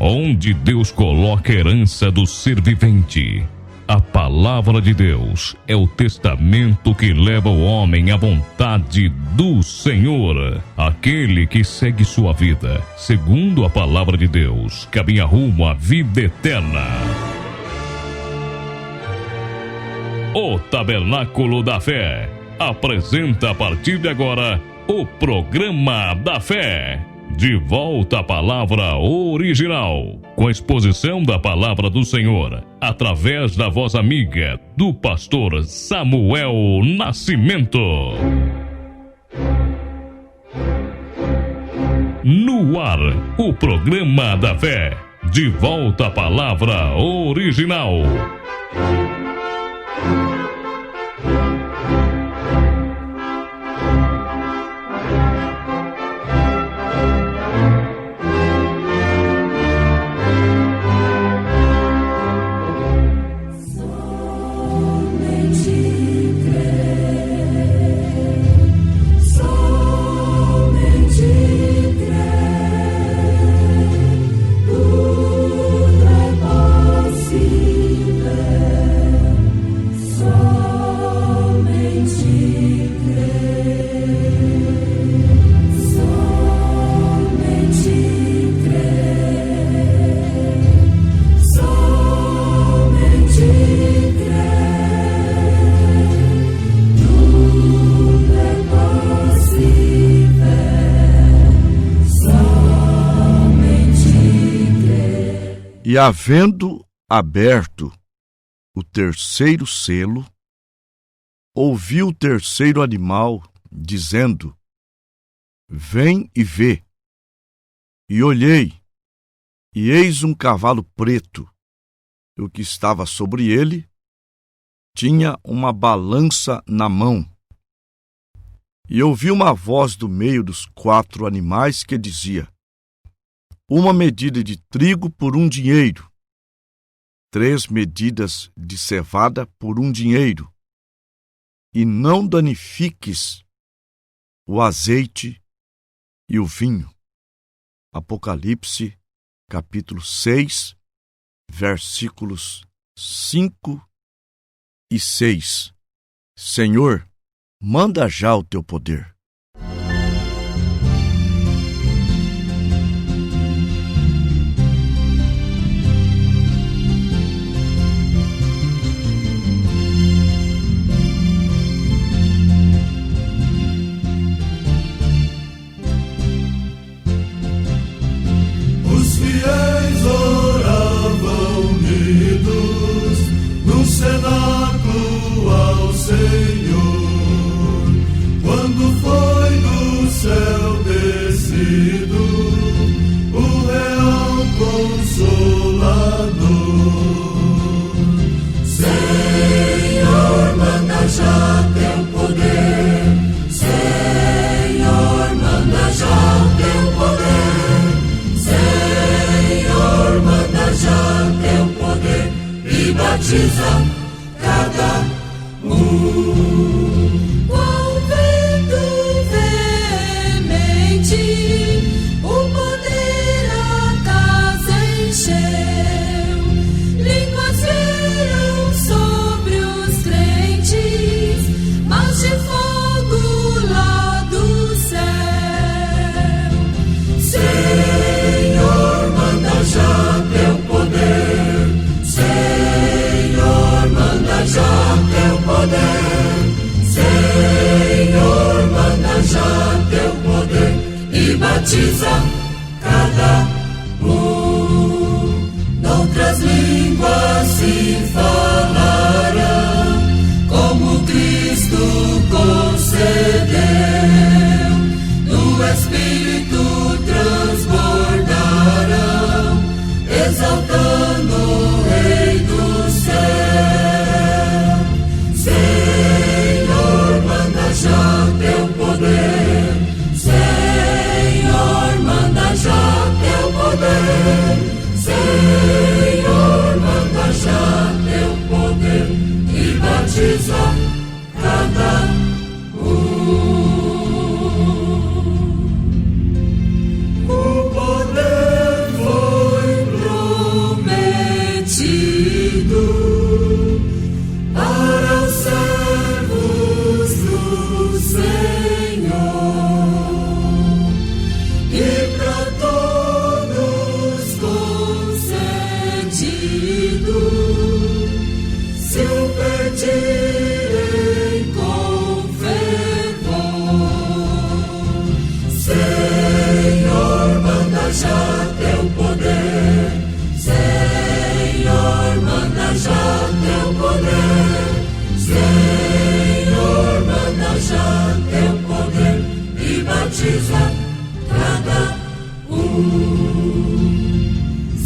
onde Deus coloca a herança do ser vivente. A palavra de Deus é o testamento que leva o homem à vontade do Senhor. Aquele que segue sua vida segundo a palavra de Deus caminha rumo à vida eterna. O Tabernáculo da Fé apresenta a partir de agora o Programa da Fé. De volta à palavra original, com a exposição da palavra do Senhor, através da voz amiga do pastor Samuel Nascimento. No ar, o Programa da Fé. De volta à palavra original. E havendo aberto o terceiro selo, ouvi o terceiro animal dizendo: Vem e vê. E olhei, e eis um cavalo preto, e o que estava sobre ele tinha uma balança na mão. E ouvi uma voz do meio dos 4 animais que dizia: uma medida de trigo por 1 dinheiro, 3 medidas de cevada por 1 dinheiro, e não danifiques o azeite e o vinho. Apocalipse, capítulo 6, versículos 5 e 6. Senhor, manda já o teu poder. Batiza cada um. Qual vento veemente, o poder a casa encheu. Línguas vieram sobre os crentes, mas de fogo lá do céu. Senhor, manda já teu poder. Já teu poder.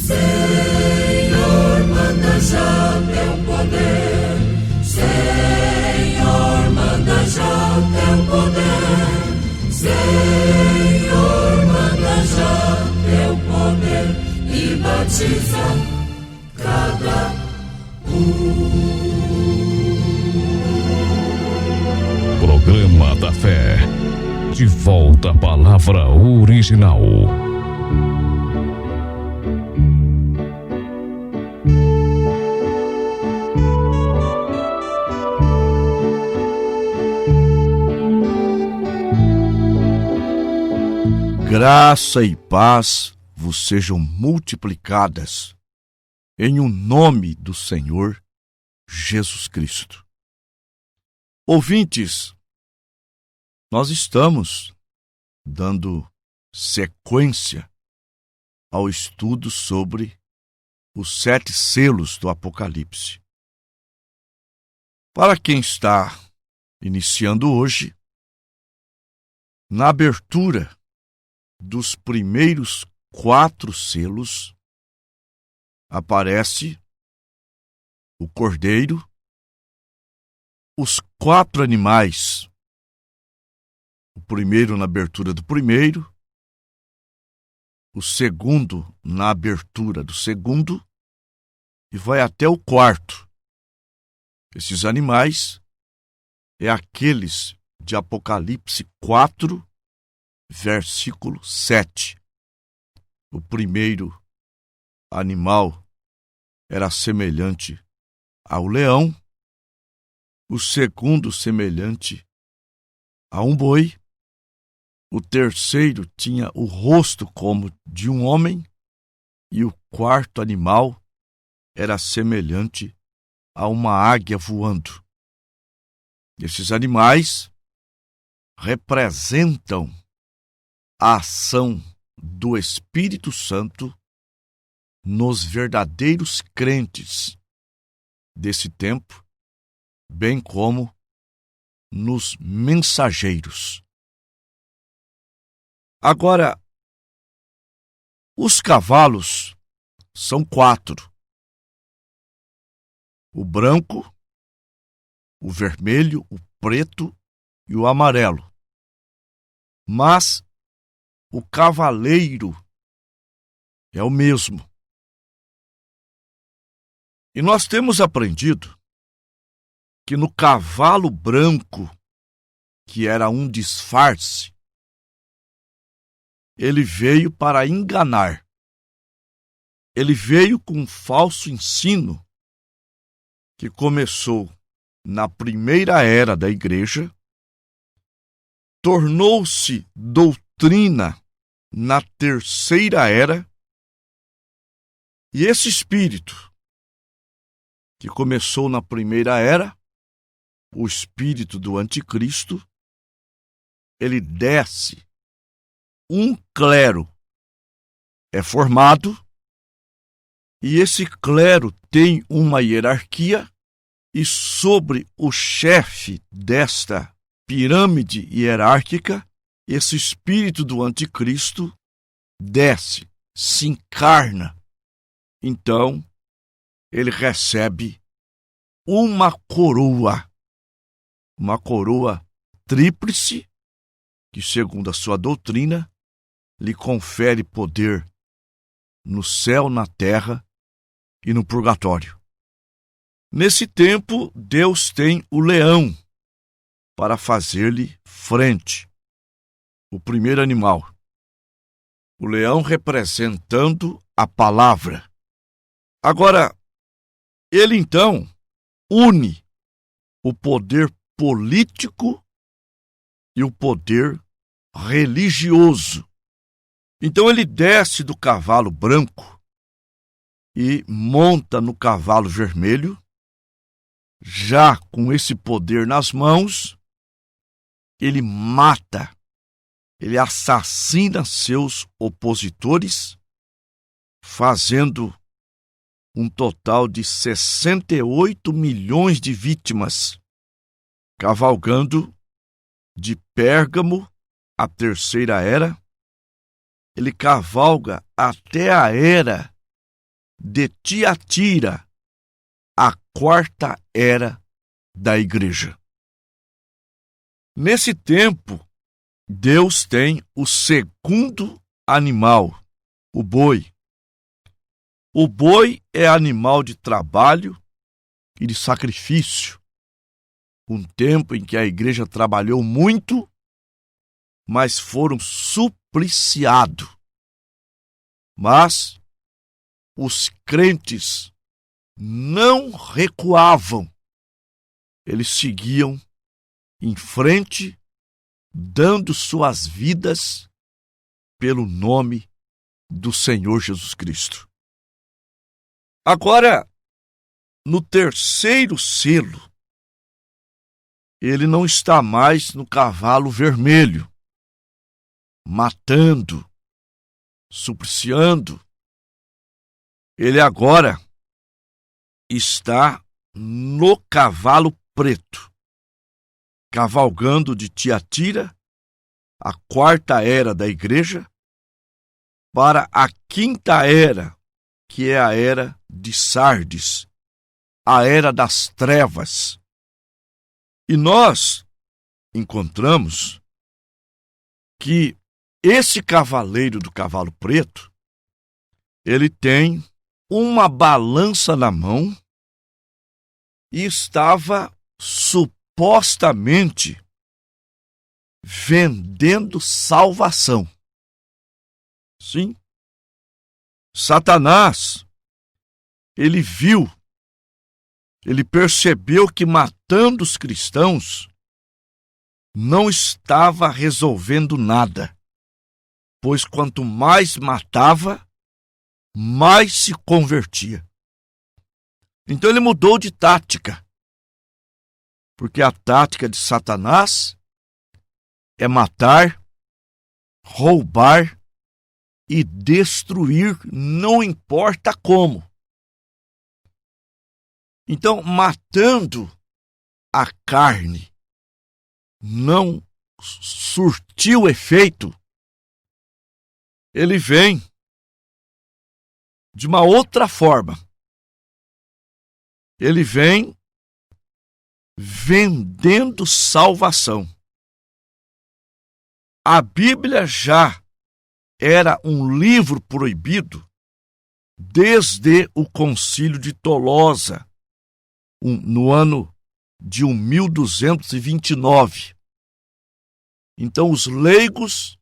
Senhor, manda já teu poder. Senhor, manda já teu poder. Senhor, manda já teu poder e batiza cada Programa da Fé. De volta à palavra original. Graça e paz vos sejam multiplicadas em o nome do Senhor Jesus Cristo. Ouvintes, nós estamos dando sequência ao estudo sobre os 7 selos do Apocalipse. Para quem está iniciando hoje, na abertura dos primeiros 4 selos, aparece o cordeiro, os 4 animais, o primeiro na abertura do primeiro, o segundo na abertura do segundo, e vai até o 4. Esses animais é aqueles de Apocalipse 4, versículo 7. O primeiro animal era semelhante ao leão, o segundo semelhante a um boi, o terceiro tinha o rosto como de um homem, e o 4º animal era semelhante a uma águia voando. Esses animais representam a ação do Espírito Santo nos verdadeiros crentes desse tempo, bem como nos mensageiros. Agora, os cavalos são 4: o branco, o vermelho, o preto e o amarelo. Mas o cavaleiro é o mesmo. E nós temos aprendido que no cavalo branco, que era um disfarce, ele veio para enganar. Ele veio com um falso ensino que começou na primeira era da igreja, tornou-se doutrina na terceira era, e esse espírito que começou na primeira era, o espírito do anticristo, ele desce, um clero é formado, e esse clero tem uma hierarquia, e sobre o chefe desta pirâmide hierárquica, esse espírito do anticristo desce, se encarna. Então, ele recebe uma coroa tríplice, que, segundo a sua doutrina, lhe confere poder no céu, na terra e no purgatório. Nesse tempo, Deus tem o leão para fazer-lhe frente, o primeiro animal. O leão representando a palavra. Agora, ele então une o poder político e o poder religioso. Então ele desce do cavalo branco e monta no cavalo vermelho, já com esse poder nas mãos, ele mata, ele assassina seus opositores, fazendo um total de 68 milhões de vítimas, cavalgando de Pérgamo, a terceira era, ele cavalga até a era de Tiatira, a quarta era da igreja. Nesse tempo, Deus tem o segundo animal, o boi. O boi é animal de trabalho e de sacrifício. Um tempo em que a igreja trabalhou muito, mas foram supliciados. Mas os crentes não recuavam. Eles seguiam em frente, dando suas vidas pelo nome do Senhor Jesus Cristo. Agora, no terceiro selo, ele não está mais no cavalo vermelho, matando, supliciando. Ele agora está no cavalo preto, cavalgando de Tiatira, a quarta era da igreja, para a quinta era, que é a era de Sardes, a era das trevas. E nós encontramos que esse cavaleiro do cavalo preto, ele tem uma balança na mão e estava supostamente vendendo salvação. Sim, Satanás, ele viu, ele percebeu que matando os cristãos não estava resolvendo nada, pois quanto mais matava, mais se convertia. Então ele mudou de tática, porque a tática de Satanás é matar, roubar e destruir, não importa como. Então, matando a carne não surtiu efeito, ele vem de uma outra forma. Ele vem vendendo salvação. A Bíblia já era um livro proibido desde o Concílio de Tolosa, no ano de 1229. Então, os leigos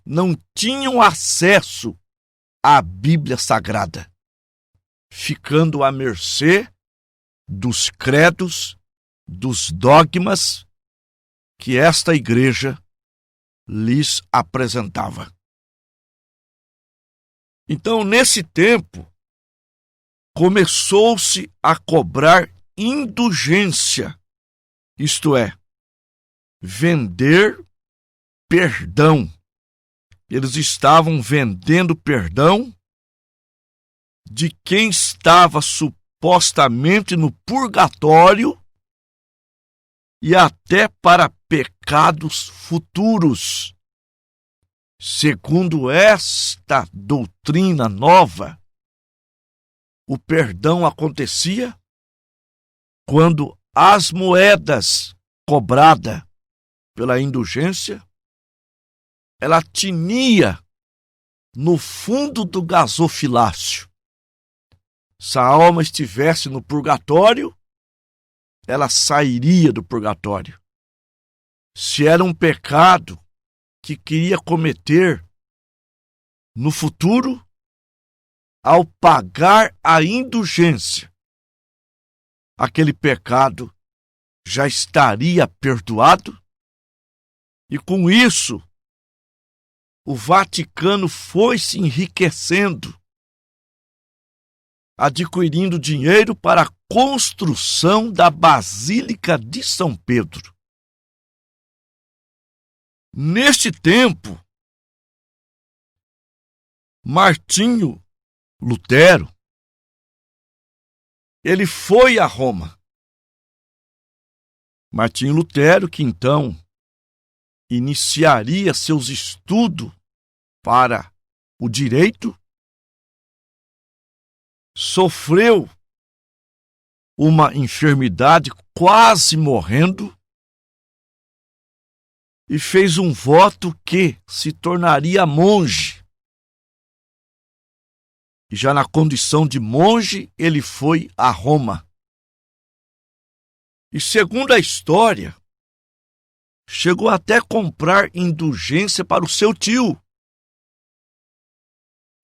não tinham acesso à Bíblia Sagrada, ficando à mercê dos credos, dos dogmas que esta igreja lhes apresentava. Então, nesse tempo, começou-se a cobrar indulgência, isto é, vender perdão. Eles estavam vendendo perdão de quem estava supostamente no purgatório e até para pecados futuros. Segundo esta doutrina nova, o perdão acontecia quando as moedas cobradas pela indulgência, ela tinia no fundo do gasofilácio. Se a alma estivesse no purgatório, ela sairia do purgatório. Se era um pecado que queria cometer no futuro, ao pagar a indulgência, aquele pecado já estaria perdoado, e com isso o Vaticano foi se enriquecendo, adquirindo dinheiro para a construção da Basílica de São Pedro. Neste tempo, Martinho Lutero, ele foi a Roma. Martinho Lutero, que então iniciaria seus estudos para o direito, sofreu uma enfermidade, quase morrendo, e fez um voto que se tornaria monge. E já na condição de monge, ele foi a Roma. E segundo a história, chegou até a comprar indulgência para o seu tio.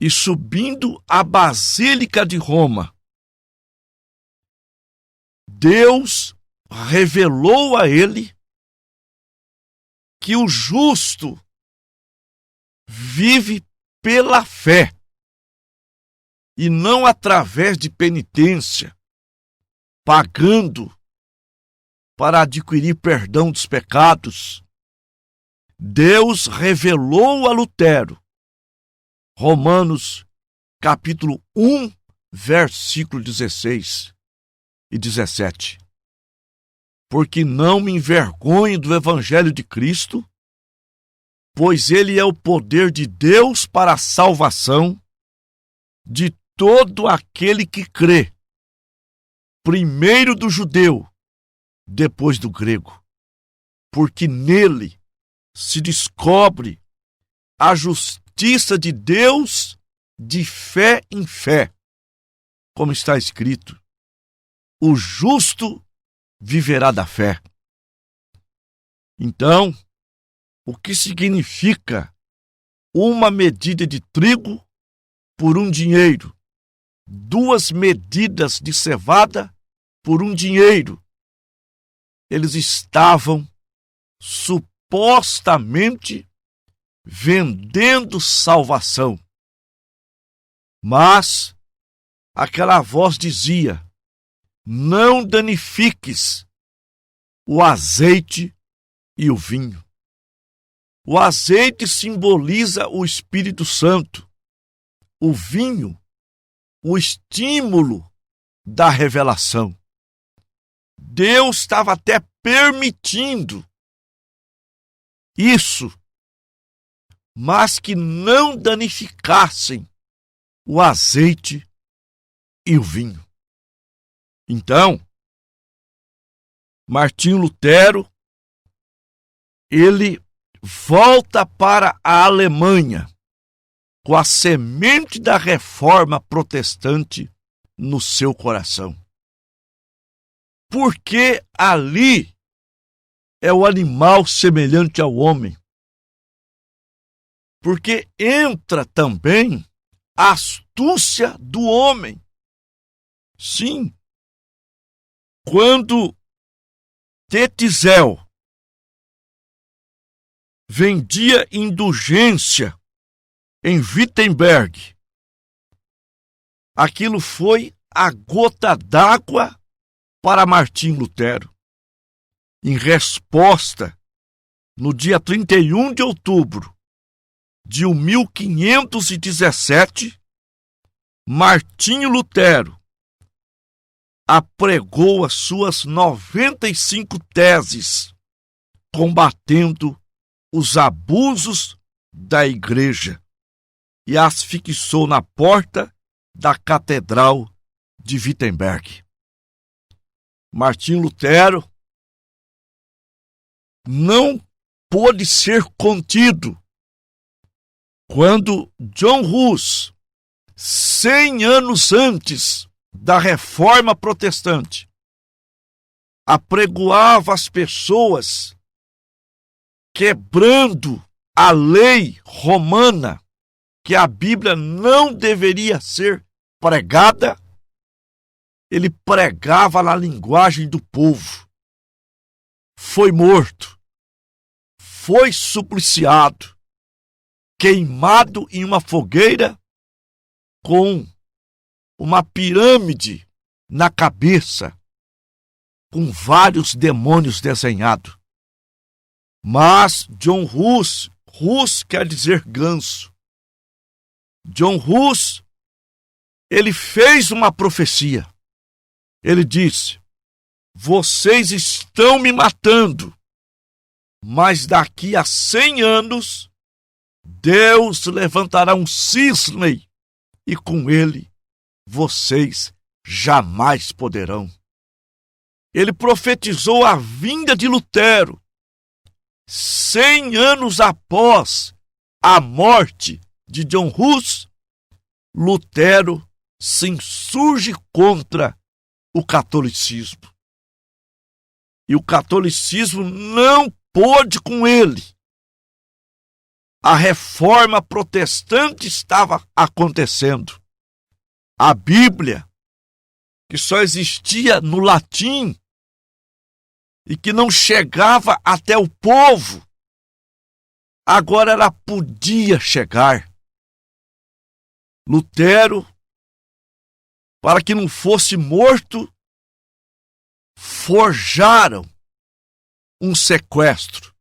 E subindo à Basílica de Roma, Deus revelou a ele que o justo vive pela fé e não através de penitência, pagando para adquirir perdão dos pecados. Deus revelou a Lutero, Romanos capítulo 1, versículo 16 e 17. Porque não me envergonho do Evangelho de Cristo, pois ele é o poder de Deus para a salvação de todo aquele que crê, primeiro do judeu, depois do grego, porque nele se descobre a justiça de Deus de fé em fé, como está escrito: o justo viverá da fé. Então, o que significa uma medida de trigo por um dinheiro, 2 medidas de cevada por um dinheiro? Eles estavam supostamente vendendo salvação. Mas aquela voz dizia: não danifiques o azeite e o vinho. O azeite simboliza o Espírito Santo, o vinho, o estímulo da revelação. Deus estava até permitindo isso, mas que não danificassem o azeite e o vinho. Então, Martinho Lutero, ele volta para a Alemanha com a semente da reforma protestante no seu coração. Porque ali é o animal semelhante ao homem. Porque entra também a astúcia do homem. Sim, quando Tetzel vendia indulgência em Wittenberg, aquilo foi a gota d'água para Martinho Lutero. Em resposta, no dia 31 de outubro de 1517, Martinho Lutero apregou as suas 95 teses, combatendo os abusos da igreja, e as fixou na porta da Catedral de Wittenberg. Martinho Lutero não pôde ser contido quando John Hus, 100 anos antes da Reforma Protestante, apregoava as pessoas quebrando a lei romana, que a Bíblia não deveria ser pregada. Ele pregava na linguagem do povo. Foi morto, foi supliciado, queimado em uma fogueira com uma pirâmide na cabeça, com vários demônios desenhados. Mas John Hus, Hus quer dizer ganso. John Hus, ele fez uma profecia. Ele disse: vocês estão me matando, mas daqui a 100 anos Deus levantará um cisne e com ele vocês jamais poderão. Ele profetizou a vinda de Lutero 100 anos após a morte de John Hus. Lutero se insurge contra o catolicismo. E o catolicismo não pôde com ele. A reforma protestante estava acontecendo. A Bíblia, que só existia no latim e que não chegava até o povo, agora ela podia chegar. Lutero, para que não fosse morto, forjaram um sequestro.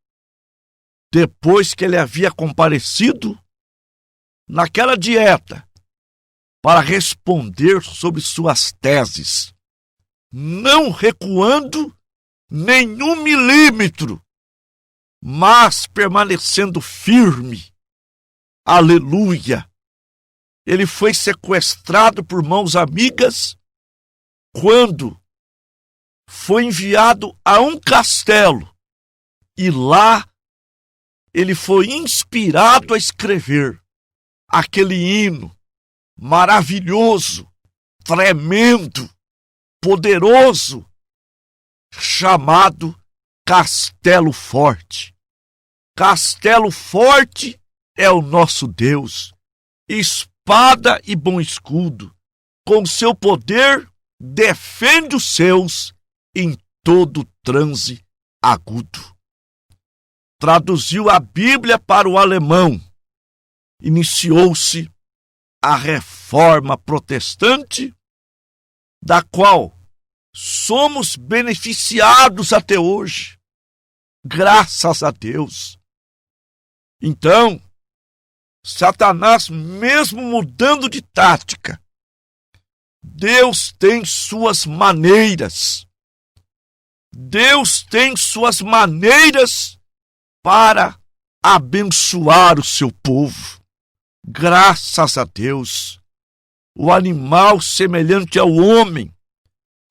Depois que ele havia comparecido naquela dieta para responder sobre suas teses, não recuando nenhum milímetro, mas permanecendo firme. Aleluia! Ele foi sequestrado por mãos amigas quando foi enviado a um castelo e lá ele foi inspirado a escrever aquele hino maravilhoso, tremendo, poderoso, chamado Castelo Forte. Castelo Forte é o nosso Deus, espada e bom escudo, com seu poder defende os seus em todo transe agudo. Traduziu a Bíblia para o alemão. Iniciou-se a reforma protestante, da qual somos beneficiados até hoje, graças a Deus. Então, Satanás, mesmo mudando de tática, Deus tem suas maneiras. Deus tem suas maneiras para abençoar o seu povo. Graças a Deus. O animal semelhante ao homem,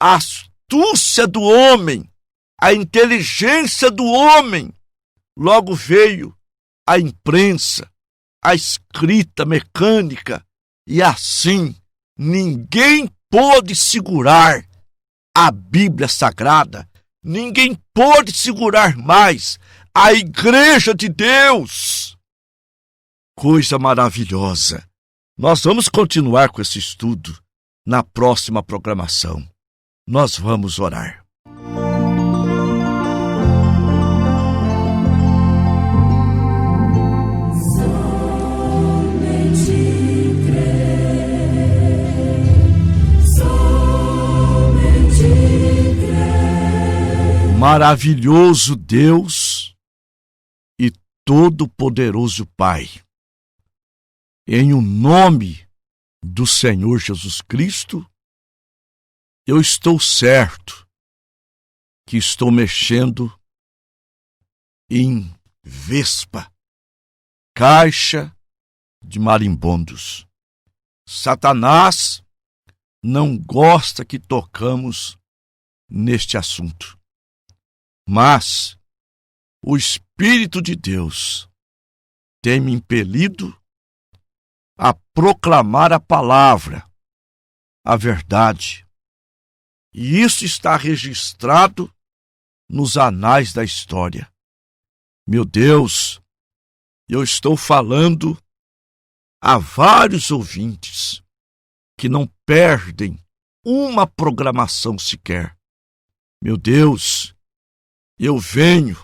a astúcia do homem, a inteligência do homem, logo veio a imprensa, a escrita mecânica, e assim ninguém pôde segurar a Bíblia Sagrada, ninguém pôde segurar mais a Igreja de Deus. Coisa maravilhosa. Nós vamos continuar com esse estudo na próxima programação. Nós vamos orar. Maravilhoso Deus e todo-poderoso Pai, em o nome do Senhor Jesus Cristo, eu estou certo que estou mexendo em vespa, caixa de marimbondos. Satanás não gosta que tocamos neste assunto. Mas o Espírito de Deus tem me impelido a proclamar a palavra, a verdade. E isso está registrado nos anais da história. Meu Deus, eu estou falando a vários ouvintes que não perdem uma programação sequer. Meu Deus, eu venho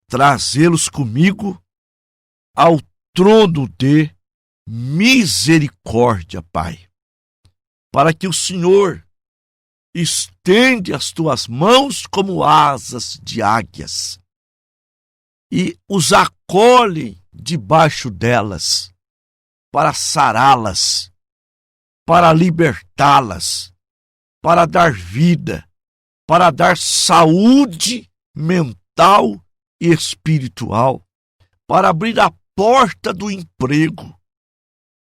trazê-los comigo ao trono de misericórdia, Pai, para que o Senhor estende as tuas mãos como asas de águias e os acolhe debaixo delas para sará-las, para libertá-las, para dar vida, para dar saúde mental e espiritual, para abrir a porta do emprego,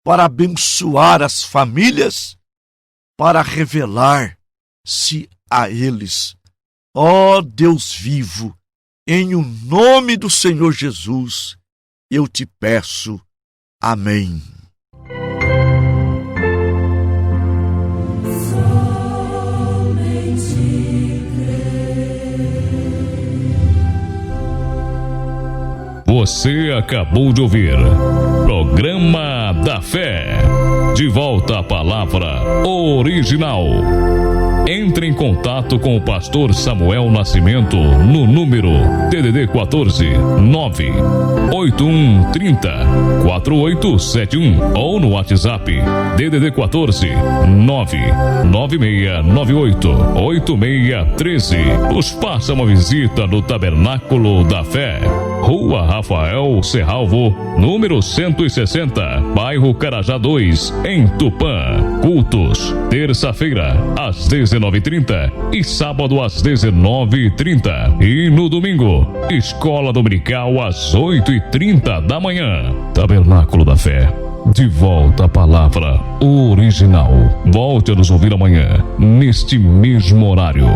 para abençoar as famílias, para revelar-se a eles. Ó Deus vivo, em o nome do Senhor Jesus, eu te peço. Amém. Você acabou de ouvir Programa da Fé. De volta à palavra original. Entre em contato com o pastor Samuel Nascimento no número DDD 14 98130 4871 ou no WhatsApp DDD 14 99698 8613. Nos faça uma visita no Tabernáculo da Fé, Rua Rafael Serralvo, número 160, bairro Carajá 2, em Tupã. Cultos, terça-feira, às 19h30 e sábado às 19h30. E no domingo, escola dominical às 8h30 da manhã. Tabernáculo da Fé. De volta à palavra original. Volte a nos ouvir amanhã, neste mesmo horário.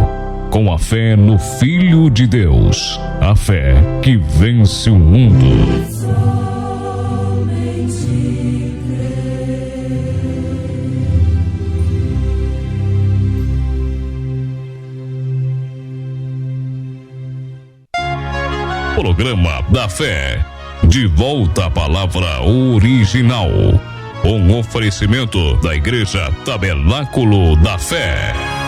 Com a fé no Filho de Deus. A fé que vence o mundo. Programa da Fé. De volta à palavra original. Um oferecimento da Igreja Tabernáculo da Fé.